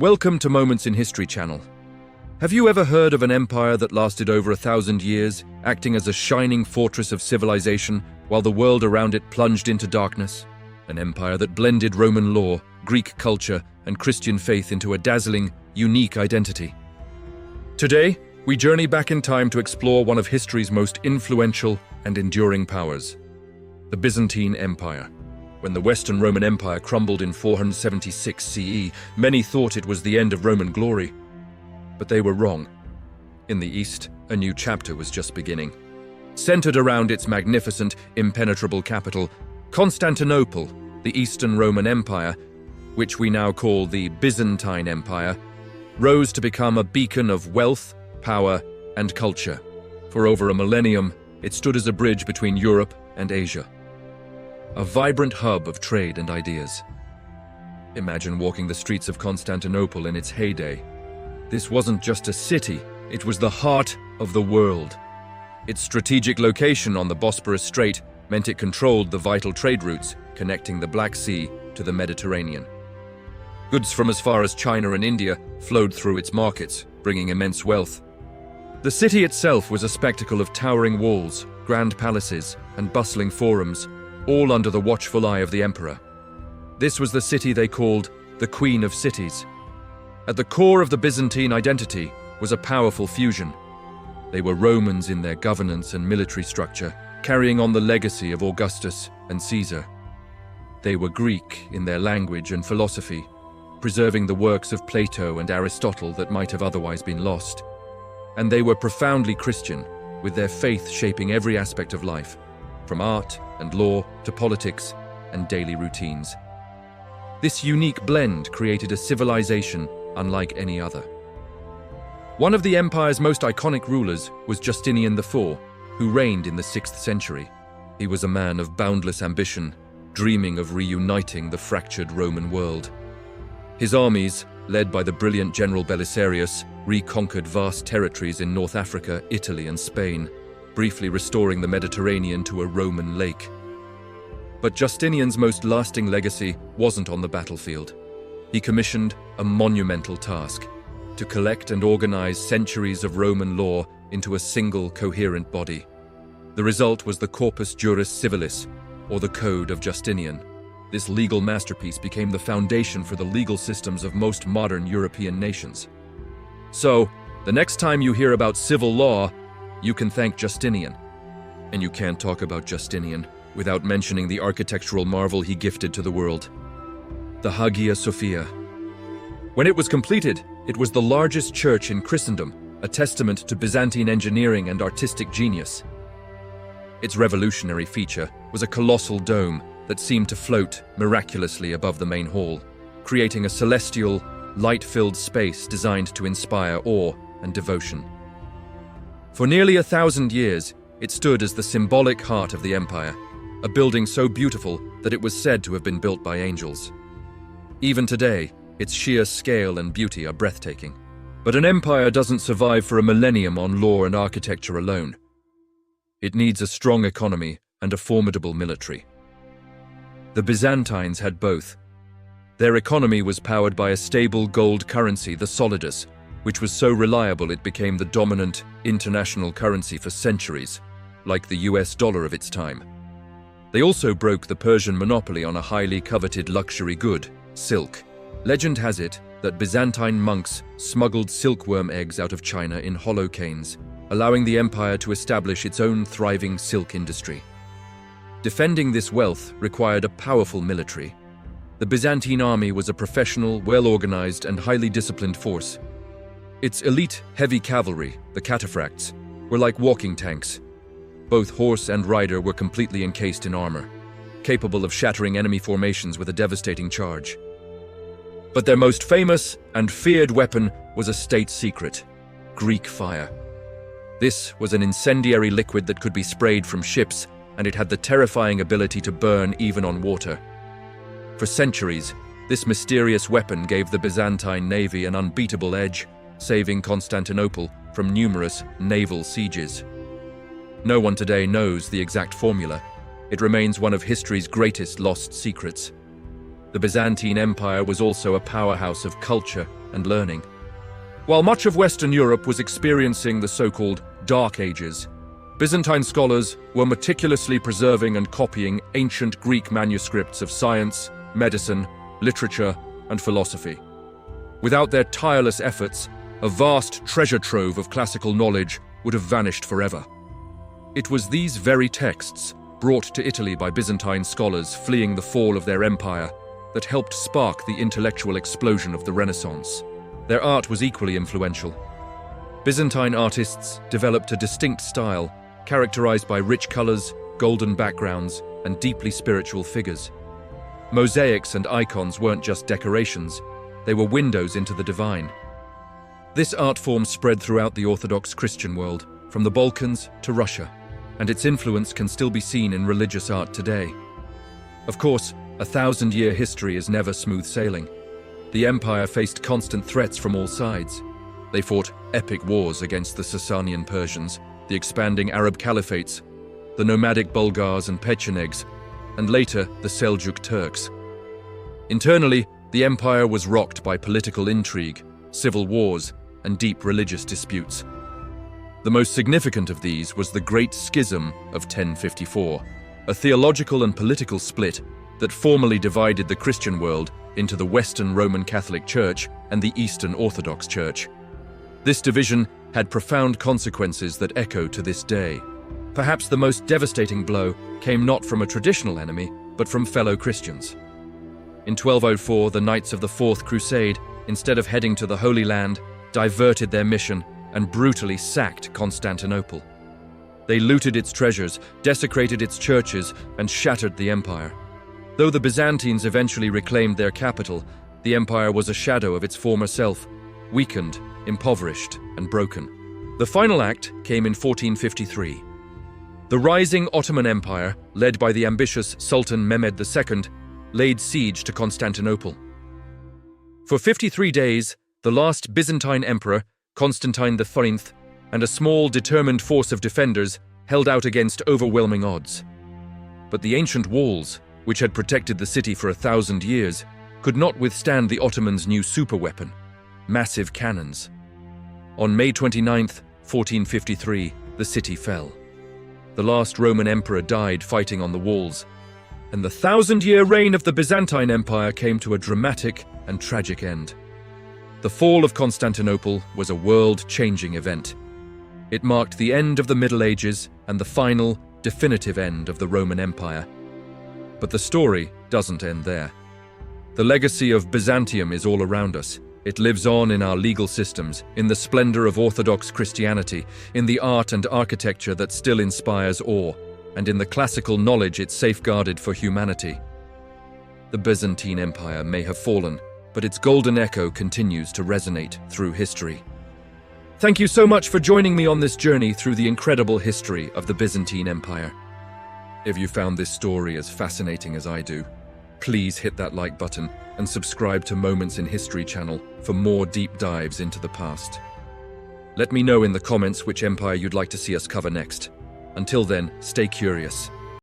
Welcome to Moments in History channel. Have you ever heard of an empire that lasted over 1,000 years, acting as a shining fortress of civilization while the world around it plunged into darkness? An empire that blended Roman law, Greek culture, and Christian faith into a dazzling, unique identity. Today, we journey back in time to explore one of history's most influential and enduring powers, the Byzantine Empire. When the Western Roman Empire crumbled in 476 CE, many thought it was the end of Roman glory. But they were wrong. In the East, a new chapter was just beginning. Centered around its magnificent, impenetrable capital, Constantinople, the Eastern Roman Empire, which we now call the Byzantine Empire, rose to become a beacon of wealth, power, and culture. For over a millennium, it stood as a bridge between Europe and Asia. A vibrant hub of trade and ideas. Imagine walking the streets of Constantinople in its heyday. This wasn't just a city, it was the heart of the world. Its strategic location on the Bosporus Strait meant it controlled the vital trade routes connecting the Black Sea to the Mediterranean. Goods from as far as China and India flowed through its markets, bringing immense wealth. The city itself was a spectacle of towering walls, grand palaces, and bustling forums, all under the watchful eye of the emperor. This was the city they called the Queen of Cities. At the core of the Byzantine identity was a powerful fusion. They were Romans in their governance and military structure, carrying on the legacy of Augustus and Caesar. They were Greek in their language and philosophy, preserving the works of Plato and Aristotle that might have otherwise been lost. And they were profoundly Christian, with their faith shaping every aspect of life, from art and law to politics and daily routines. This unique blend created a civilization unlike any other. One of the empire's most iconic rulers was Justinian I, who reigned in the 6th century. He was a man of boundless ambition, dreaming of reuniting the fractured Roman world. His armies, led by the brilliant general Belisarius, reconquered vast territories in North Africa, Italy, and Spain, briefly restoring the Mediterranean to a Roman lake. But Justinian's most lasting legacy wasn't on the battlefield. He commissioned a monumental task: to collect and organize centuries of Roman law into a single coherent body. The result was the Corpus Juris Civilis, or the Code of Justinian. This legal masterpiece became the foundation for the legal systems of most modern European nations. So, the next time you hear about civil law, you can thank Justinian. And you can't talk about Justinian without mentioning the architectural marvel he gifted to the world: the Hagia Sophia. When it was completed, it was the largest church in Christendom, a testament to Byzantine engineering and artistic genius. Its revolutionary feature was a colossal dome that seemed to float miraculously above the main hall, creating a celestial, light-filled space designed to inspire awe and devotion. For nearly 1,000 years, it stood as the symbolic heart of the empire, a building so beautiful that it was said to have been built by angels. Even today, its sheer scale and beauty are breathtaking. But an empire doesn't survive for a millennium on law and architecture alone. It needs a strong economy and a formidable military. The Byzantines had both. Their economy was powered by a stable gold currency, the solidus, which was so reliable it became the dominant international currency for centuries, like the US dollar of its time. They also broke the Persian monopoly on a highly coveted luxury good, silk. Legend has it that Byzantine monks smuggled silkworm eggs out of China in hollow canes, allowing the empire to establish its own thriving silk industry. Defending this wealth required a powerful military. The Byzantine army was a professional, well-organized, and highly disciplined force. Its elite heavy cavalry, the cataphracts, were like walking tanks. Both horse and rider were completely encased in armor, capable of shattering enemy formations with a devastating charge. But their most famous and feared weapon was a state secret: Greek fire. This was an incendiary liquid that could be sprayed from ships, and it had the terrifying ability to burn even on water. For centuries, this mysterious weapon gave the Byzantine navy an unbeatable edge, saving Constantinople from numerous naval sieges. No one today knows the exact formula. It remains one of history's greatest lost secrets. the Byzantine Empire was also a powerhouse of culture and learning. While much of Western Europe was experiencing the so-called Dark Ages, Byzantine scholars were meticulously preserving and copying ancient Greek manuscripts of science, medicine, literature, and philosophy. Without their tireless efforts, a vast treasure trove of classical knowledge would have vanished forever. It was these very texts, brought to Italy by Byzantine scholars fleeing the fall of their empire, that helped spark the intellectual explosion of the Renaissance. Their art was equally influential. Byzantine artists developed a distinct style, characterized by rich colors, golden backgrounds, and deeply spiritual figures. Mosaics and icons weren't just decorations, they were windows into the divine. This art form spread throughout the Orthodox Christian world, from the Balkans to Russia, and its influence can still be seen in religious art today. Of course, a 1,000-year history is never smooth sailing. The empire faced constant threats from all sides. They fought epic wars against the Sasanian Persians, the expanding Arab caliphates, the nomadic Bulgars and Pechenegs, and later the Seljuk Turks. Internally, the empire was rocked by political intrigue, civil wars, and deep religious disputes. The most significant of these was the Great Schism of 1054, a theological and political split that formally divided the Christian world into the Western Roman Catholic Church and the Eastern Orthodox Church. This division had profound consequences that echo to this day. Perhaps the most devastating blow came not from a traditional enemy, but from fellow Christians. In 1204, the Knights of the Fourth Crusade, instead of heading to the Holy Land, diverted their mission and brutally sacked Constantinople. They looted its treasures, desecrated its churches, and shattered the empire. Though the Byzantines eventually reclaimed their capital, the empire was a shadow of its former self, weakened, impoverished, and broken. The final act came in 1453. The rising Ottoman Empire, led by the ambitious Sultan Mehmed II, laid siege to Constantinople. For 53 days, the last Byzantine emperor, Constantine IV, and a small, determined force of defenders held out against overwhelming odds. But the ancient walls, which had protected the city for 1,000 years, could not withstand the Ottomans' new superweapon, massive cannons. On May 29, 1453, the city fell. The last Roman emperor died fighting on the walls, and the 1,000-year reign of the Byzantine Empire came to a dramatic and tragic end. The fall of Constantinople was a world-changing event. It marked the end of the Middle Ages and the final, definitive end of the Roman Empire. But the story doesn't end there. The legacy of Byzantium is all around us. It lives on in our legal systems, in the splendor of Orthodox Christianity, in the art and architecture that still inspires awe, and in the classical knowledge it safeguarded for humanity. The Byzantine Empire may have fallen, but its golden echo continues to resonate through history. Thank you so much for joining me on this journey through the incredible history of the Byzantine Empire. If you found this story as fascinating as I do, please hit that like button and subscribe to Moments in History channel for more deep dives into the past. Let me know in the comments which empire you'd like to see us cover next. Until then, stay curious.